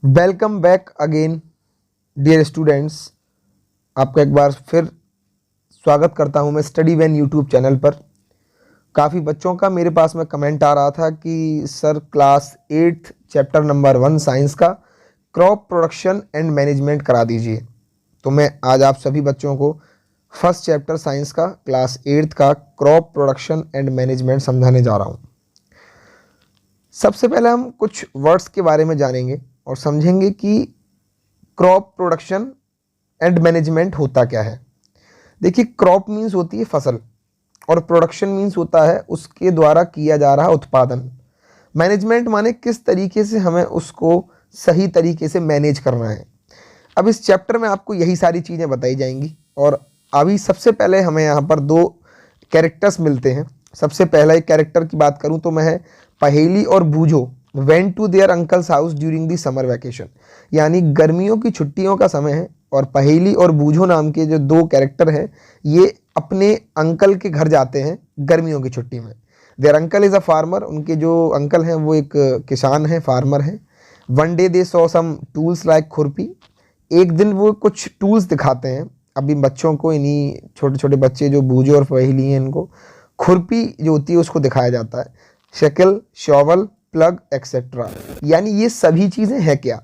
Welcome back again dear students. आपका एक बार फिर स्वागत करता हूं मैं स्टडी वैन यूट्यूब चैनल पर। काफ़ी बच्चों का मेरे पास में कमेंट आ रहा था कि sir class 8 chapter number 1 science का क्रॉप प्रोडक्शन एंड मैनेजमेंट करा दीजिए। तो मैं आज आप सभी बच्चों को फर्स्ट चैप्टर साइंस का क्लास 8 का क्रॉप प्रोडक्शन एंड मैनेजमेंट समझाने जा रहा हूँ। सबसे पहले हम कुछ वर्ड्स के बारे में जानेंगे और समझेंगे कि क्रॉप प्रोडक्शन एंड मैनेजमेंट होता क्या है। देखिए, क्रॉप मीन्स होती है फसल और प्रोडक्शन मीन्स होता है उसके द्वारा किया जा रहा उत्पादन। मैनेजमेंट माने किस तरीके से हमें उसको सही तरीके से मैनेज करना है। अब इस चैप्टर में आपको यही सारी चीज़ें बताई जाएंगी और अभी सबसे पहले हमें यहाँ पर दो कैरेक्टर्स मिलते हैं। सबसे पहला एक कैरेक्टर की बात करूँ तो मैं है पहेली और Boojho went to their uncle's house during the summer vacation, यानी गर्मियों की छुट्टियों का समय है और पहेली और बूझो नाम के जो दो कैरेक्टर हैं ये अपने अंकल के घर जाते हैं गर्मियों की छुट्टी में। Their uncle is a farmer, उनके जो अंकल हैं वो एक किसान हैं, फार्मर हैं। One day they saw some tools like खुरपी, एक दिन वो कुछ टूल्स दिखाते हैं अभी बच्चों को, इन्हीं छोटे छोटे बच्चे जो बूझो और पहेली हैं इनको खुरपी जो होती है उसको दिखाया जाता है। शक्ल, शॉवल, प्लग एक्सेट्रा, यानी ये सभी चीज़ें हैं क्या,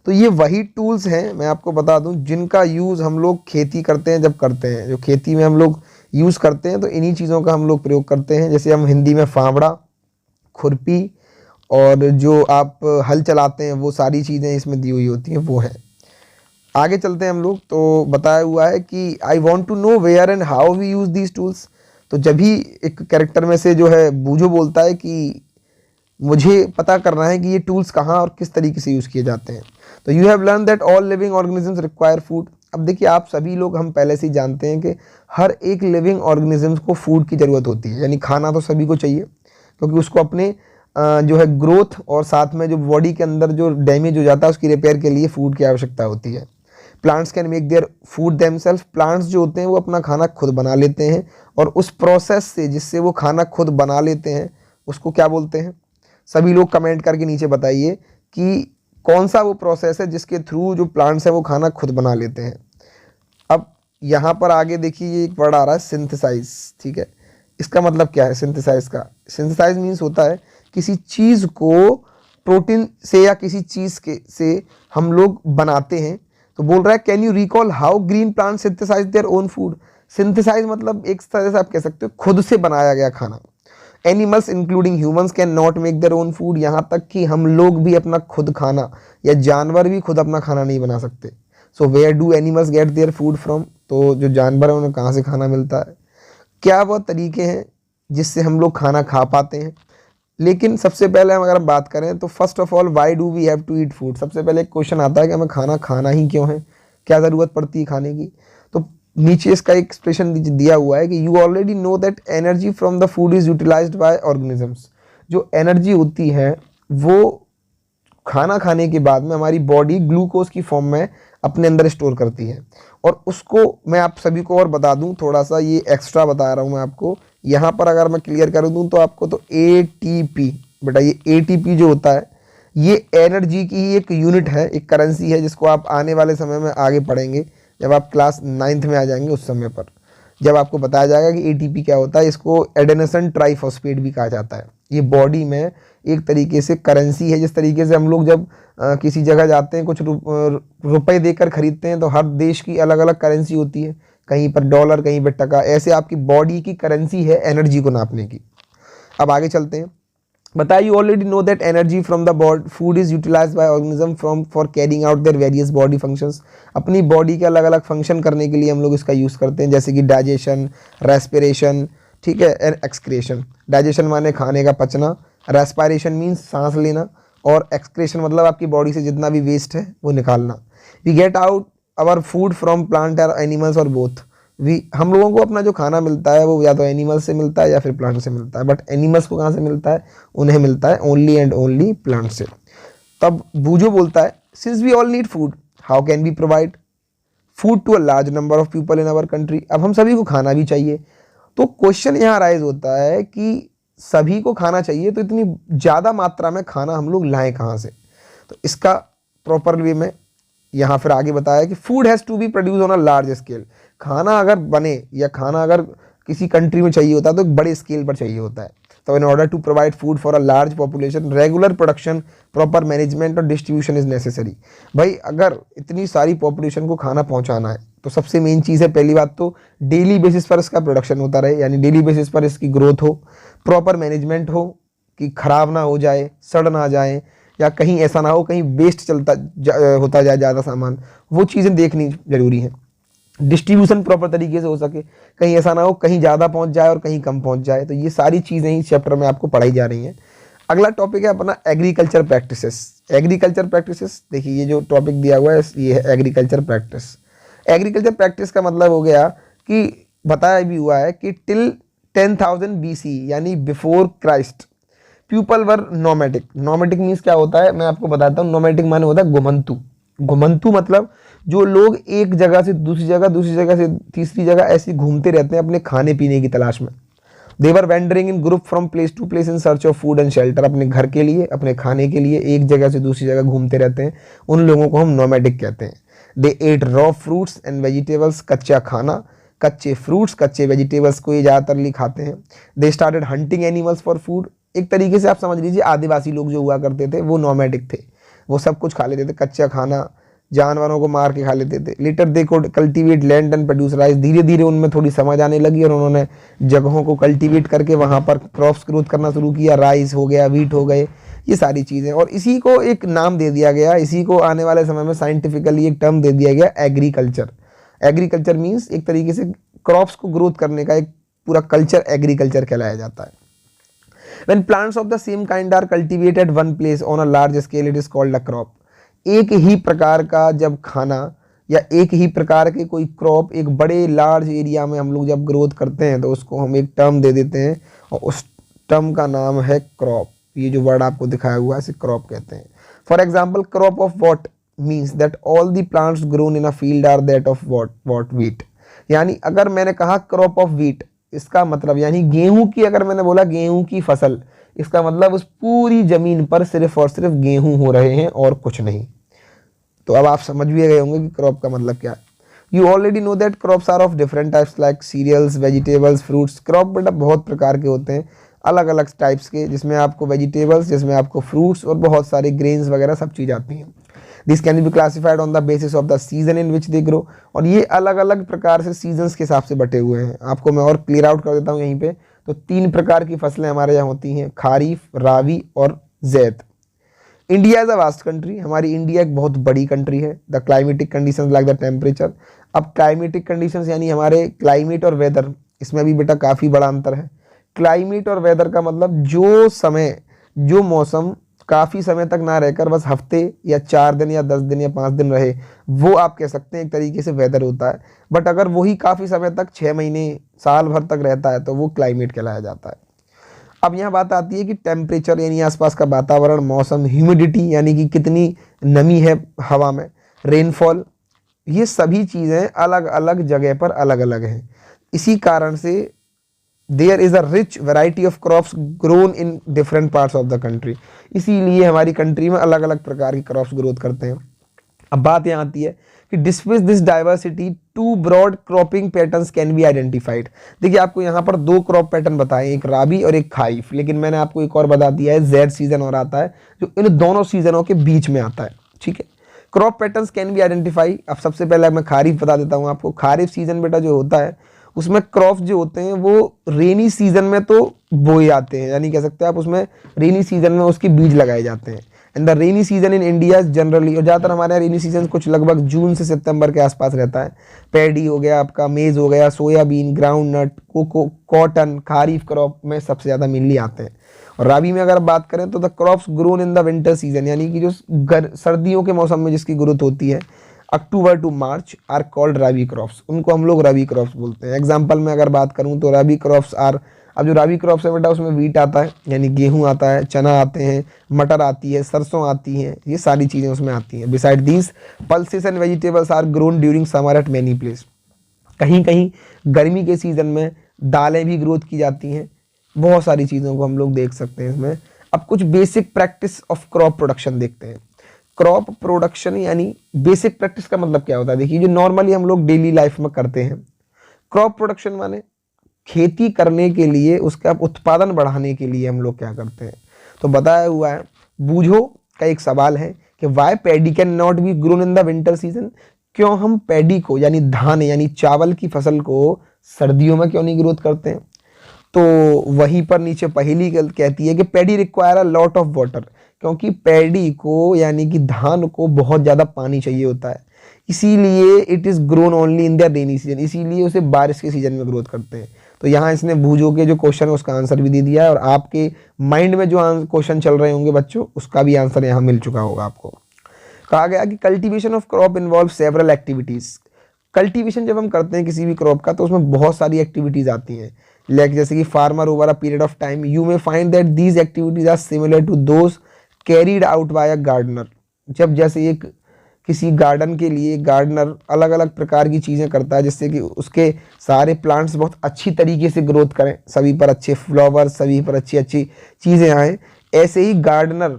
तो ये वही टूल्स हैं मैं आपको बता दूं जिनका यूज़ हम लोग खेती करते हैं। जब करते हैं जो खेती में हम लोग यूज़ करते हैं तो इन्हीं चीज़ों का हम लोग प्रयोग करते हैं। जैसे हम हिंदी में फावड़ा, खुरपी और जो आप हल चलाते हैं वो सारी चीज़ें इसमें दी हुई होती हैं वो है। आगे चलते हैं हम लोग। तो बताया हुआ है कि I want to know where and how we use these tools. तो जब भी एक कैरेक्टर में से जो है बूझो बोलता है कि मुझे पता करना है कि ये टूल्स कहाँ और किस तरीके से यूज़ किए जाते हैं। तो you have learn that all living organisms require food. अब देखिए, आप सभी लोग हम पहले से ही जानते हैं कि हर एक लिविंग ऑर्गेनिजम्स को फूड की ज़रूरत होती है, यानी खाना तो सभी को चाहिए क्योंकि उसको अपने जो है ग्रोथ और साथ में जो बॉडी के अंदर जो डैमेज हो जाता है उसकी रिपेयर के लिए फूड की आवश्यकता होती है। Plants can make their food themselves, plants जो होते हैं वो अपना खाना खुद बना लेते हैं और उस प्रोसेस से जिससे वो खाना खुद बना लेते हैं उसको क्या बोलते हैं। सभी लोग कमेंट करके नीचे बताइए कि कौन सा वो प्रोसेस है जिसके थ्रू जो प्लांट्स हैं वो खाना खुद बना लेते हैं। अब यहाँ पर आगे देखिए ये एक वर्ड आ रहा है सिंथेसाइज, ठीक है। इसका मतलब क्या है सिंथेसाइज का? सिंथेसाइज मीन्स होता है किसी चीज़ को प्रोटीन से या किसी चीज़ के से हम लोग बनाते हैं। तो बोल रहा है can you recall how green plant synthesise their own food. Synthesise मतलब एक तरह से आप कह सकते हो खुद से बनाया गया खाना। Animals including humans can not make their own food, यहाँ तक कि हम लोग भी अपना खुद खाना या जानवर भी खुद अपना खाना नहीं बना सकते। So where do animals get their food from, तो जो जानवर है उन्हें कहाँ से खाना मिलता है, क्या वह तरीके हैं जिससे हम लोग खाना खा पाते हैं। लेकिन सबसे पहले हम अगर हम बात करें तो first of all why do we have to eat food. सबसे पहले एक क्वेश्चन आता है कि हमें खाना खाना ही क्यों है, क्या ज़रूरत पड़ती है खाने की। तो नीचे इसका एक एक्सप्रेशन दिया हुआ है कि you already know that energy from the food is utilized by organisms. जो एनर्जी होती है वो खाना खाने के बाद में हमारी बॉडी ग्लूकोज की फॉर्म में अपने अंदर स्टोर करती है। और उसको मैं आप सभी को और बता दूं, थोड़ा सा ये एक्स्ट्रा बता रहा हूं मैं आपको यहाँ पर, अगर मैं क्लियर कर दूं तो आपको, तो एटीपी, बेटा ये एटीपी जो होता है ये एनर्जी की ही एक यूनिट है, एक करेंसी है जिसको आप आने वाले समय में आगे पढ़ेंगे जब आप क्लास 9th में आ जाएंगे। उस समय पर जब आपको बताया जाएगा कि एटीपी क्या होता है, इसको एडेनोसिन ट्राइफॉस्फेट भी कहा जाता है। ये बॉडी में एक तरीके से करेंसी है। जिस तरीके से हम लोग जब किसी जगह जाते हैं कुछ रुपए देकर खरीदते हैं तो हर देश की अलग अलग करेंसी होती है, कहीं पर डॉलर कहीं पर टका, ऐसे आपकी बॉडी की करेंसी है एनर्जी को नापने की। अब आगे चलते हैं। बताइए you already know that energy from the body food is utilized by organism from for carrying out their various body functions. अपनी बॉडी के अलग अलग फंक्शन करने के लिए हम लोग इसका यूज़ करते हैं, जैसे कि डाइजेशन, रेस्पिरेशन, ठीक है, एंड एक्सक्रेशन। डाइजेशन माने खाने का पचना, रेस्पिरेशन मीन्स सांस लेना, और एक्सक्रेशन मतलब आपकी बॉडी से जितना भी वेस्ट है वो निकालना। We get out our food from plant और एनिमल्स और बोथ। हम लोगों को अपना जो खाना मिलता है वो या तो एनिमल से मिलता है या फिर प्लांट से मिलता है, बट एनिमल्स को कहाँ से मिलता है? उन्हें मिलता है ओनली एंड ओनली प्लांट से। तब बूझो बोलता है since we all need food how can we provide food to a large number of people in our country. अब हम सभी को खाना भी चाहिए, तो क्वेश्चन यहाँ राइज होता है कि सभी को खाना चाहिए तो इतनी ज़्यादा मात्रा में खाना हम लोग लाएं कहाँ से। तो इसका प्रॉपर वे में यहाँ फिर आगे बताया कि food has to be produce on a large scale. खाना अगर बने या खाना अगर किसी कंट्री में चाहिए होता है तो एक बड़े स्केल पर चाहिए होता है। तो in order to provide food for a large population regular production proper management और डिस्ट्रीब्यूशन इज नेसेसरी। भाई अगर इतनी सारी पॉपुलेशन को खाना पहुंचाना है तो सबसे मेन चीज़ है, पहली बात तो डेली बेसिस पर इसका प्रोडक्शन होता रहे, यानी डेली बेसिस पर इसकी ग्रोथ हो, प्रॉपर मैनेजमेंट हो कि ख़राब ना हो जाए, सड़ ना जाए, या कहीं ऐसा ना हो कहीं वेस्ट होता जाए ज़्यादा सामान, वो चीज़ें देखनी ज़रूरी है। डिस्ट्रीब्यूशन प्रॉपर तरीके से हो सके, कहीं ऐसा ना हो कहीं ज़्यादा पहुंच जाए और कहीं कम पहुंच जाए। तो ये सारी चीज़ें इस चैप्टर में आपको पढ़ाई जा रही हैं। अगला टॉपिक है अपना एग्रीकल्चर प्रैक्टिसेस। एग्रीकल्चर प्रैक्टिसेस, देखिए ये जो टॉपिक दिया हुआ है ये है एग्रीकल्चर प्रैक्टिस। एग्रीकल्चर प्रैक्टिस का मतलब हो गया कि बताया भी हुआ है कि टिल 10,000 BC यानी before Christ people were nomadic. Nomadic means क्या होता है मैं आपको बताता हूँ। नोमैटिक माने होता है घुमंतु। घुमंतु मतलब जो लोग एक जगह से दूसरी जगह से तीसरी जगह ऐसे घूमते रहते हैं अपने खाने पीने की तलाश में। They were wandering in group from place to place in search of food and shelter. अपने घर के लिए, अपने खाने के लिए एक जगह से दूसरी जगह घूमते रहते हैं, उन लोगों को हम नोमैडिक कहते हैं। They ate raw fruits and vegetables, कच्चा खाना, कच्चे फ्रूट्स, कच्चे वेजिटेबल्स को ये ज़्यादातर खाते हैं। They started hunting animals for food. एक तरीके से आप समझ लीजिए आदिवासी लोग जो हुआ करते थे वो नोमैडिक थे, वो सब कुछ खा लेते थे, कच्चा खाना, जानवरों को मार के खा लेते थे। Later they could cultivate land and produce rice. धीरे धीरे उनमें थोड़ी समझ आने लगी और उन्होंने जगहों को कल्टीवेट करके वहाँ पर क्रॉप्स ग्रोथ करना शुरू किया। राइस हो गया, वीट हो गए, ये सारी चीज़ें, और इसी को एक नाम दे दिया गया, इसी को आने वाले समय में साइंटिफिकली एक टर्म दे दिया गया एग्रीकल्चर। एग्रीकल्चर मीन्स एक तरीके से क्रॉप्स को ग्रोथ करने का एक पूरा कल्चर एग्रीकल्चर कहलाया जाता है। When plants of the same kind are cultivated one place on a large scale, it is called a crop. एक ही प्रकार का जब खाना या एक ही प्रकार के कोई क्रॉप एक बड़े लार्ज एरिया में हम लोग जब ग्रोथ करते हैं तो उसको हम एक टर्म दे देते हैं और उस टर्म का नाम है क्रॉप। ये जो वर्ड आपको दिखाया हुआ है इसे क्रॉप कहते हैं। For example crop of wheat means that all the plants grown in a field are that of wheat wheat. यानी अगर मैंने कहा क्रॉप ऑफ वीट, इसका मतलब यानी गेहूं की, अगर मैंने बोला गेहूं की फसल, इसका मतलब उस पूरी जमीन पर सिर्फ और सिर्फ गेहूं हो रहे हैं और कुछ नहीं। तो अब आप समझ भी गए होंगे कि क्रॉप का मतलब क्या है। You already know that crops are of different types like cereals, vegetables, fruits. Crop बेटा बहुत प्रकार के होते हैं, अलग अलग टाइप्स के, जिसमें आपको वेजिटेबल्स, जिसमें आपको फ्रूट्स और बहुत सारे ग्रेन्स वगैरह सब चीज़ आती हैं। This can be classified on the basis of the season in which they grow. और ये अलग अलग प्रकार से सीजन्स के हिसाब से बटे हुए हैं। आपको मैं और क्लियर आउट कर देता हूँ यहीं पे। तो 3 प्रकार की फसलें हमारे यहाँ होती हैं, खारीफ, राबी और zaid. India is a vast country. हमारी इंडिया एक बहुत बड़ी कंट्री है। The climatic conditions like the temperature. अब क्लाइमेटिक कंडीशंस यानी हमारे क्लाइमेट और वेदर, इसमें भी बेटा काफ़ी बड़ा अंतर है। क्लाइमेट और वेदर का मतलब जो समय, जो मौसम काफ़ी समय तक ना रहकर बस हफ्ते या 4 दिन या 10 दिन या 5 दिन रहे, वो आप कह सकते हैं एक तरीके से वेदर होता है। बट अगर वही काफ़ी समय तक 6 महीने, साल भर तक रहता है तो वो क्लाइमेट कहलाया जाता है। अब यहाँ बात आती है कि टेम्परेचर यानी आसपास का वातावरण, मौसम, ह्यूमिडिटी यानी कि कितनी नमी है हवा में, रेनफॉल, ये सभी चीज़ें अलग अलग जगह पर अलग अलग हैं। इसी कारण से there is a rich variety of crops grown in different parts of the country. इसीलिए हमारी कंट्री में अलग अलग प्रकार की क्रॉप्स ग्रोथ करते हैं। अब बात यहाँ आती है कि displace this diversity 2 broad cropping patterns can be identified. देखिए आपको यहाँ पर 2 क्रॉप पैटर्न बताए, एक राबी और एक खारीफ, लेकिन मैंने आपको एक और बता दिया है ज़ैद सीजन और आता है जो इन दोनों सीजनों के बीच में आता है। ठीक है, crop patterns can B identify. अब सबसे पहले मैं खारीफ बता देता हूँ आपको। खारीफ सीजन बेटा जो होता है उसमें क्रॉप्स जो होते हैं वो रेनी सीजन में तो बोए जाते हैं, यानी कह सकते हैं आप उसमें रेनी सीजन में उसके बीज लगाए जाते हैं। And the rainy season in India generally, और ज़्यादातर हमारे यहाँ रेनी सीजन कुछ लगभग जून से सितंबर के आसपास रहता है। पैडी हो गया आपका, मेज़ हो गया, soybean, ground nut, cocoa, cotton, kharif crop में सबसे ज़्यादा मेनली आते हैं। और राबी में अगर बात करें तो the crops grown in the winter season, यानी कि जो सर्दियों के मौसम में जिसकी ग्रोथ होती है, October to March, are called rabi crops. उनको हम लोग रबी क्रॉप्स बोलते हैं। एग्जाम्पल में अगर बात करूं तो रबी क्रॉप्स आर, अब जो रबी क्रॉप्स है बेटा उसमें वीट आता है यानी गेहूं आता है, चना आते हैं, मटर आती है, सरसों आती हैं, ये सारी चीज़ें उसमें आती हैं। Beside these pulses and vegetables are grown during summer at many place. कहीं कहीं गर्मी के सीज़न में दालें भी ग्रोथ की जाती हैं। बहुत सारी चीज़ों को हम लोग देख सकते हैं इसमें। अब कुछ basic practice of crop production देखते हैं। क्रॉप प्रोडक्शन यानी बेसिक प्रैक्टिस का मतलब क्या होता है? देखिए, जो नॉर्मली हम लोग डेली लाइफ में करते हैं, क्रॉप प्रोडक्शन माने खेती करने के लिए, उसका उत्पादन बढ़ाने के लिए हम लोग क्या करते हैं? तो बताया हुआ है, बूझो का एक सवाल है कि why paddy can not be grown in the winter season, क्यों हम पैडी को यानी धान यानी चावल की फसल को सर्दियों में क्यों नहीं ग्रोथ करते हैं? तो वहीं पर नीचे पहेली कहती है कि paddy require a lot of water, क्योंकि पैडी को यानी कि धान को बहुत ज़्यादा पानी चाहिए होता है, इसीलिए it is grown only in the rainy season, इसीलिए उसे बारिश के सीजन में ग्रोथ करते हैं। तो यहाँ इसने बूझो के जो क्वेश्चन है उसका आंसर भी दे दिया है, और आपके माइंड में जो क्वेश्चन चल रहे होंगे बच्चों, उसका भी आंसर यहाँ मिल चुका होगा आपको। कहा गया कि cultivation of crop involve several activities. Cultivation जब हम करते हैं किसी भी क्रॉप का, तो उसमें बहुत सारी एक्टिविटीज़ आती हैं, लाइक जैसे कि farmer over a period of time you may find that these activities are similar to those carried out by a gardener. जब जैसे एक किसी गार्डन के लिए गार्डनर अलग अलग प्रकार की चीज़ें करता है जिससे कि उसके सारे प्लांट्स बहुत अच्छी तरीके से ग्रोथ करें, सभी पर अच्छे फ्लावर, सभी पर अच्छी अच्छी चीज़ें आएँ, ऐसे ही गार्डनर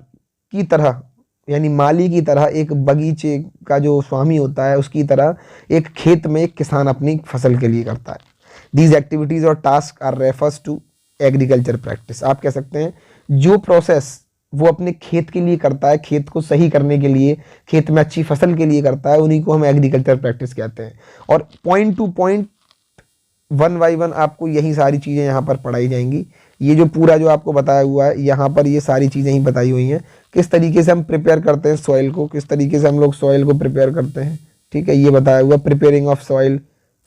की तरह यानी माली की तरह, एक बगीचे का जो स्वामी होता है उसकी तरह एक खेत में एक किसान अपनी फसल के लिए करता है। दीज एक्टिविटीज और task are refers to agriculture practice. आप कह सकते हैं जो प्रोसेस वो अपने खेत के लिए करता है, खेत को सही करने के लिए, खेत में अच्छी फसल के लिए करता है, उन्हीं को हम एग्रीकल्चर प्रैक्टिस कहते हैं। और point two point, one by one आपको यही सारी चीज़ें यहाँ पर पढ़ाई जाएंगी। ये जो पूरा जो आपको बताया हुआ है यहाँ पर, ये सारी चीज़ें ही बताई हुई हैं, किस तरीके से हम प्रिपेयर करते हैं सॉइल को, किस तरीके से हम लोग सॉइल को प्रिपेयर करते हैं। ठीक है, ये बताया हुआ प्रिपेयरिंग ऑफ सॉइल।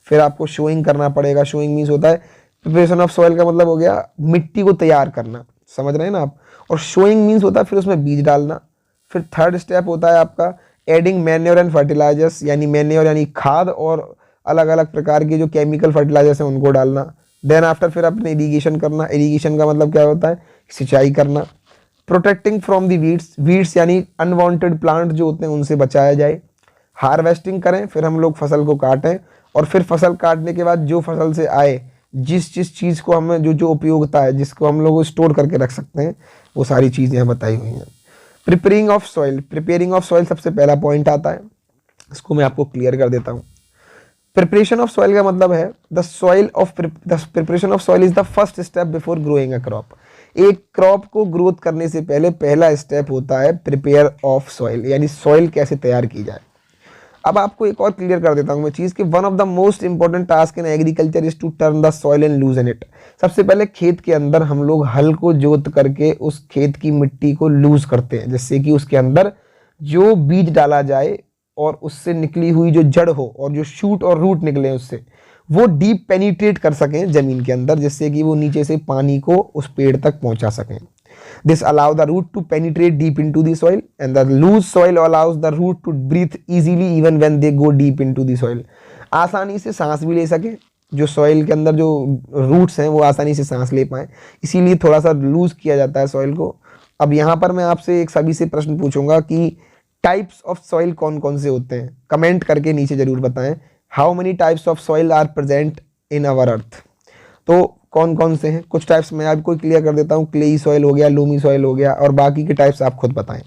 फिर आपको शोइंग करना पड़ेगा। शोइंग मीन्स होता है, प्रिपरेशन ऑफ सॉइल का मतलब हो गया मिट्टी को तैयार करना, समझ रहे हैं ना आप। और शोइंग मीन्स होता है फिर उसमें बीज डालना। फिर थर्ड स्टेप होता है आपका एडिंग मैन्योर एंड फर्टिलाइजर्स, यानी मैन्योर यानी खाद और अलग अलग प्रकार के जो केमिकल फर्टिलाइजर्स हैं उनको डालना। देन आफ्टर फिर अपने इरीगेशन करना। इरीगेशन का मतलब क्या होता है? सिंचाई करना। Protecting from the weeds, weeds यानी अनवांटेड प्लांट जो होते हैं उनसे बचाया जाए। हार्वेस्टिंग करें, फिर हम लोग फसल को काटें, और फिर फसल काटने के बाद जो फसल से आए, जिस जिस चीज़ को हमें जो जो उपयोगिता है, जिसको हम लोग स्टोर करके रख सकते हैं, वो सारी चीज़ें यहाँ बताई हुई हैं। Preparing of soil, preparing of soil सबसे पहला पॉइंट आता है, इसको मैं आपको क्लियर कर देता हूँ। प्रिपरेशन ऑफ सॉइल का मतलब है the preparation of soil is the first step before growing a crop. एक क्रॉप को ग्रोथ करने से पहले पहला स्टेप होता है प्रिपेयर ऑफ सॉइल, यानी सॉइल कैसे तैयार की जाए। अब आपको एक और क्लियर कर देता हूं मैं चीज़ कि one of the most important task in agriculture is to turn the soil and loosen it. सबसे पहले खेत के अंदर हम लोग हल को जोत करके उस खेत की मिट्टी को लूज करते हैं, जिससे कि उसके अंदर जो बीज डाला जाए और उससे निकली हुई जो जड़ हो और जो शूट और रूट निकले उससे, वो डीप पेनिट्रेट कर सकें ज़मीन के अंदर, जिससे कि वो नीचे से पानी को उस पेड़ तक पहुंचा सकें। This allows the root to penetrate deep into the soil, and the loose soil allows the root to breathe easily even when they go deep into the soil. आसानी से सांस भी ले सकें, जो सॉइल के अंदर जो रूट्स हैं वो आसानी से सांस ले पाएँ, इसीलिए थोड़ा सा लूज किया जाता है सॉइल को। अब यहाँ पर मैं आपसे एक सभी से प्रश्न पूछूंगा कि टाइप्स ऑफ सॉइल कौन कौन से होते हैं, कमेंट करके नीचे जरूर बताएं। How many types of soil are present in our earth? तो कौन कौन से हैं? कुछ टाइप्स मैं आपको क्लियर कर देता हूँ। क्लेई सॉइल हो गया, लूमी सॉइल हो गया, और बाकी के टाइप्स आप खुद बताएं।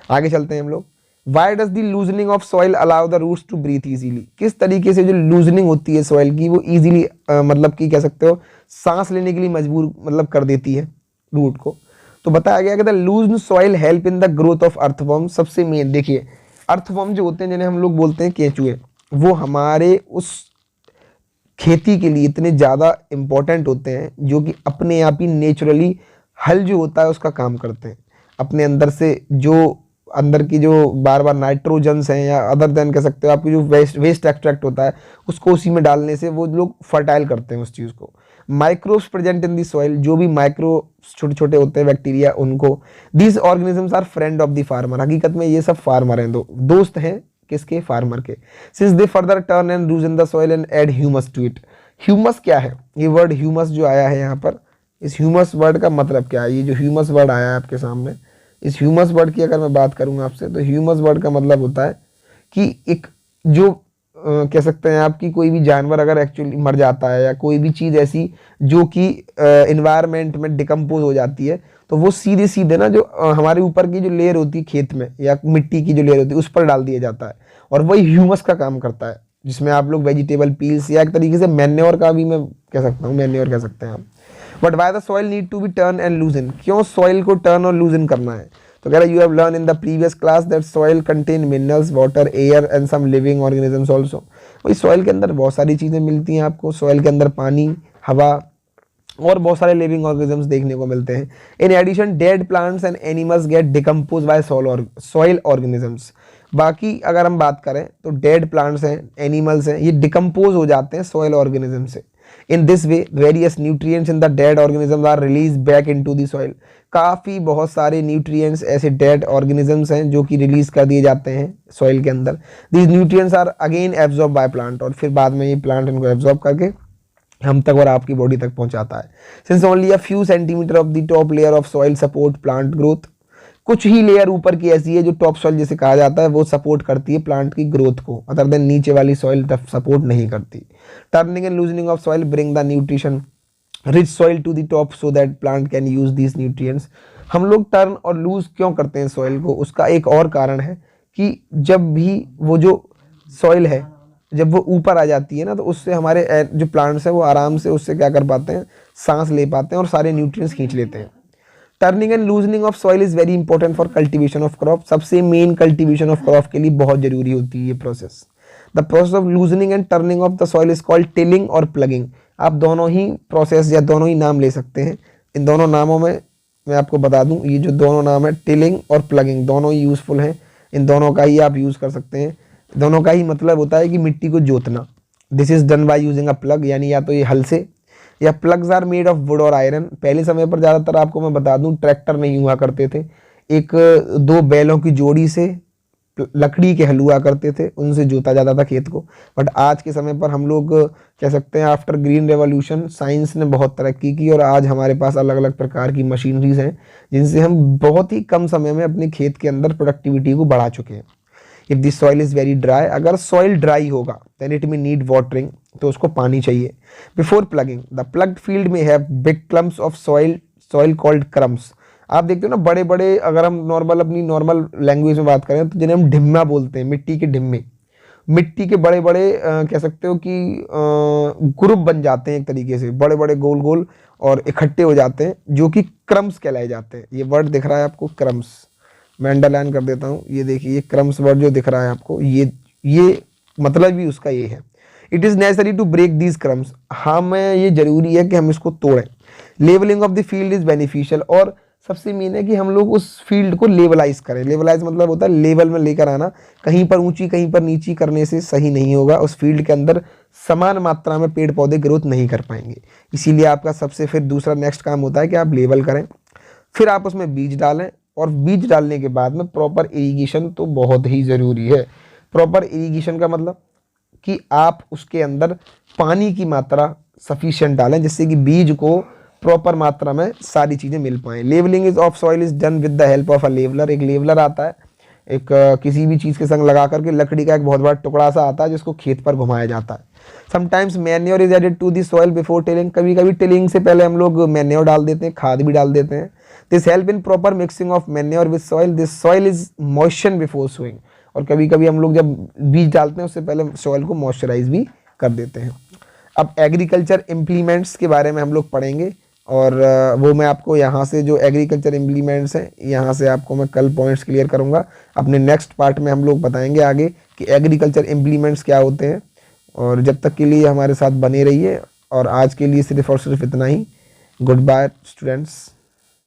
आगे चलते हैं हम लोग। Why does the loosening of soil allow the roots to breathe easily? किस तरीके से जो लूजनिंग होती है सॉइल की, वो इजीली मतलब कि कह सकते हो सांस लेने के लिए मजबूर मतलब कर देती है रूट को। तो बताया गया कि the लूज्ड soil help in the growth of earthworm. सबसे मेन देखिए, अर्थवर्म जो होते हैं जिन्हें हम लोग बोलते हैं केंचुए, वो हमारे उस खेती के लिए इतने ज़्यादा इम्पोर्टेंट होते हैं, जो कि अपने आप ही नेचुरली हल जो होता है उसका काम करते हैं। अपने अंदर से जो अंदर की जो बार बार नाइट्रोजन्स हैं या अदर देन कह सकते हो आपकी जो वेस्ट एक्सट्रैक्ट होता है, उसको उसी में डालने से वो लोग फर्टाइल करते हैं उस चीज़ को। Microbes present in the soil, जो भी माइक्रो छोटे छोटे होते हैं बैक्टीरिया, उनको these organisms are friend of the farmer. हकीकत में ये सब फार्मर हैं, दोस्त हैं किसके? फार्मर के। Since they further turn and loosen the soil and add humus to it. Humus क्या है? ये वर्ड ह्यूमस जो आया है यहाँ पर, इस ह्यूमस वर्ड का मतलब क्या है? ये जो ह्यूमस वर्ड आया है आपके सामने, इस ह्यूमस वर्ड की अगर मैं बात करूँगा आपसे, तो ह्यूमस वर्ड का मतलब होता है कि एक जो कह सकते हैं आपकी कोई भी जानवर अगर एक्चुअली मर जाता है, या कोई भी चीज़ ऐसी जो कि इन्वायरमेंट में डिकम्पोज हो जाती है, तो वो सीधे सीधे ना जो हमारे ऊपर की जो लेयर होती है खेत में या मिट्टी की जो लेयर होती है उस पर डाल दिया जाता है, और वही ह्यूमस का काम करता है, जिसमें आप लोग वेजिटेबल पील्स या एक तरीके से मैन्योर का भी मैं कह सकता हूँ, मैन्योर कह सकते हैं आप। But why the soil need to be turn and loosen, क्यों सॉइल को टर्न और लूजन करना है? तो कह रहा है you have learn in the previous class that soil contain minerals, water, air and some living organisms also. वही सॉइल के अंदर बहुत सारी चीज़ें मिलती हैं आपको, सॉइल के अंदर पानी, हवा और बहुत सारे लिविंग ऑर्गेनिजम्स देखने को मिलते हैं। In addition dead plants and animals get decompose by soil organisms. बाकी अगर हम बात करें तो डेड प्लांट्स हैं, एनिमल्स हैं, ये डिकम्पोज हो जाते हैं सॉइल ऑर्गेनिज्म से। In this way various nutrients in the dead organisms are release back into the soil. काफ़ी बहुत सारे न्यूट्रिएंट्स ऐसे डेड ऑर्गेनिजम्स हैं जो कि रिलीज कर दिए जाते हैं सॉइल के अंदर। These nutrients are again absorb by plant, और फिर बाद में ये प्लांट इनको एब्जॉर्ब करके हम तक और आपकी बॉडी तक पहुंचाता है। Since only a few centimetre of the top layer of soil support plant growth, कुछ ही लेयर ऊपर की ऐसी है जो टॉप सॉइल जिसे कहा जाता है वो सपोर्ट करती है प्लांट की ग्रोथ को, अदर देन नीचे वाली सॉइल सपोर्ट नहीं करती। Turning and loosening of soil bring the nutrition rich soil to the top so that plant can use these nutrients. हम लोग टर्न और लूज क्यों करते हैं सॉइल को, उसका एक और कारण है कि जब भी वो जो सॉइल है जब वो ऊपर आ जाती है ना, तो उससे हमारे जो प्लांट्स हैं वो आराम से उससे क्या कर पाते हैं, सांस ले पाते हैं और सारे न्यूट्रिएंट्स खींच लेते हैं। Turning and loosening of soil is very important for cultivation of crop. सबसे मेन कल्टीवेशन ऑफ क्रॉप के लिए बहुत जरूरी होती है ये process. The process of loosening and turning of the soil is called tilling और प्लगिंग। आप दोनों ही प्रोसेस या दोनों ही नाम ले सकते हैं। इन दोनों नामों में मैं आपको बता दूं, ये जो दोनों नाम है टिलिंग और प्लगिंग, दोनों ही यूजफुल हैं। इन दोनों का ही आप यूज़ कर सकते हैं। दोनों का ही मतलब होता है कि मिट्टी को जोतना। This is done by using a plough, यानी या तो ये हल से, या ploughs are made of wood और आयरन। पहले समय पर ज़्यादातर आपको मैं बता दूं ट्रैक्टर नहीं हुआ करते थे, एक दो बैलों की जोड़ी से लकड़ी के हल हुआ करते थे, उनसे जोता जाता था खेत को। बट आज के समय पर हम लोग कह सकते हैं आफ्टर ग्रीन रेवोल्यूशन साइंस ने बहुत तरक्की की और आज हमारे पास अलग अलग प्रकार की मशीनरीज हैं जिनसे हम बहुत ही कम समय में अपने खेत के अंदर प्रोडक्टिविटी को बढ़ा चुके हैं। If this soil is very dry, अगर सॉइल ड्राई होगा then it may need watering, तो उसको पानी चाहिए। Before plugging the plugged field में have big clumps of soil called crumbs. आप देखते हो ना बड़े बड़े, अगर हम नॉर्मल अपनी नॉर्मल लैंग्वेज में बात करें तो जिन्हें हम ढिम्मा बोलते हैं, मिट्टी के ढिम्मे, मिट्टी के बड़े बड़े कह सकते हो कि ग्रुप बन जाते हैं एक तरीके से, बड़े बड़े गोल गोल और इकट्ठे हो जाते हैं जो कि क्रम्स कहलाए जाते हैं। ये वर्ड दिख रहा है आपको क्रम्स, मैं अंडरलाइन कर देता हूँ, ये देखिए ये क्रम्स वर्ड जो दिख रहा है आपको, ये मतलब भी उसका ये है। It is necessary to break these crumbs, हमें ये जरूरी है कि हम इसको तोड़ें। Levelling of the field is beneficial, और सबसे मेन है कि हम लोग उस फील्ड को लेवलाइज करें। लेवलाइज मतलब होता है लेवल में लेकर आना, कहीं पर ऊंची कहीं पर नीची करने से सही नहीं होगा। उस फील्ड के अंदर समान मात्रा में पेड़ पौधे ग्रोथ नहीं कर पाएंगे। इसीलिए आपका सबसे फिर दूसरा नेक्स्ट काम होता है कि आप लेवल करें, फिर आप उसमें बीज डालें, और बीज डालने के बाद में प्रॉपर इरिगेशन तो बहुत ही ज़रूरी है। प्रॉपर इरिगेशन का मतलब कि आप उसके अंदर पानी की मात्रा सफिशिएंट डालें जिससे कि बीज को प्रॉपर मात्रा में सारी चीज़ें मिल पाएँ। Levelling is of soil is done with the help of a leveller. एक लेवलर आता है, एक किसी भी चीज़ के संग लगा करके, लकड़ी का एक बहुत बड़ा टुकड़ा सा आता है जिसको खेत पर घुमाया जाता है। Sometimes manure is added to the soil before tilling, कभी कभी टिलिंग से पहले हम लोग मैन्योर डाल देते हैं, खाद भी डाल देते हैं। This help in proper mixing of manure with soil, this soil is moisture before sowing. और कभी कभी हम लोग जब बीज डालते हैं उससे पहले सॉइल को मॉइस्चराइज भी कर देते हैं। अब एग्रीकल्चर इम्प्लीमेंट्स के बारे में हम लोग पढ़ेंगे, और वो मैं आपको यहाँ से जो एग्रीकल्चर इम्प्लीमेंट्स हैं यहाँ से आपको मैं कल पॉइंट्स क्लियर करूँगा। अपने नेक्स्ट पार्ट में हम लोग बताएंगे आगे कि एग्रीकल्चर इम्प्लीमेंट्स क्या होते हैं। और जब तक के लिए हमारे साथ बने रहिए, और आज के लिए सिर्फ और सिर्फ इतना ही। Good bye students.